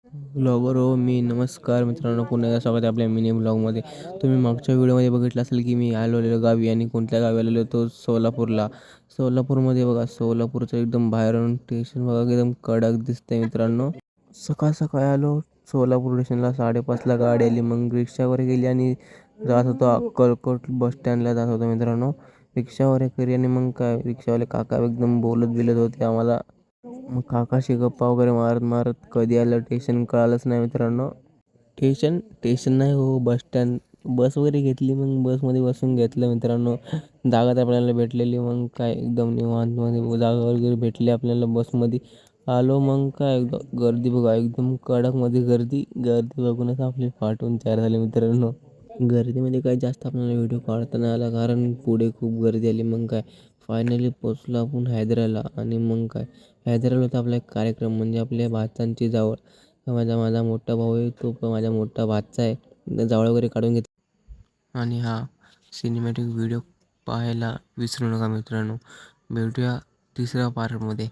Blogger हो मी. नमस्कार मित्रांनो, पुन्हा एकदा स्वागत आहे आपल्या मिनी ब्लॉगमध्ये. तुम्ही मागच्या व्हिडिओमध्ये बघितलं असेल की मी आलेलो गावी, आणि कोणत्या गावी आलेलो तो सोलापूरला. सोलापूरमध्ये बघा, सोलापूरचं एकदम बाहेरून स्टेशन बघा, एकदम कडक दिसतंय मित्रांनो. सकाळ सकाळी आलो सोलापूर स्टेशनला, 5:30ला गाडी आली. मग रिक्षावर गेली आणि जात होतो अक्कलकोट बस स्टँडला जात होतो मित्रांनो. रिक्षावर करी, आणि मग काय रिक्षावाले काका एकदम बोलत बिलत होते आम्हाला. मग काकाशी गप्पा वगैरे मारत मारत कधी आलं स्टेशन कळालंच नाही मित्रांनो. स्टेशन स्टेशन नाही हो, बस स्टँड. बस वगैरे घेतली, मग बसमध्ये बसून घेतलं मित्रांनो. जागा तर आपल्याला भेटलेली, मग काय एकदम निवांतमध्ये जागा वगैरे भेटली आपल्याला बसमध्ये. आलो मग काय गर्दी बघा, एकदम कडकमध्ये गर्दी. गर्दी बघूनच आपली पाठवून तयार झाले मित्रांनो. गर्दीमध्ये काही जास्त आपल्याला व्हिडिओ काढता नाही आला, कारण पुढे खूप गर्दी आली. मग काय फायनली पोचलो आपण हैदराला. आणि मग काय हैदराला होता आपला एक कार्यक्रम, म्हणजे आपल्या भाच्यांची जावळ. माझा मोठा भाऊ आहे, तो पण माझा मोठा भाचा आहे. जावळ वगैरे काढून घेत. आणि हा सिनेमॅटिक व्हिडिओ पाहायला विसरू नका मित्रांनो. भेटूया तिसऱ्या पार्टमध्ये.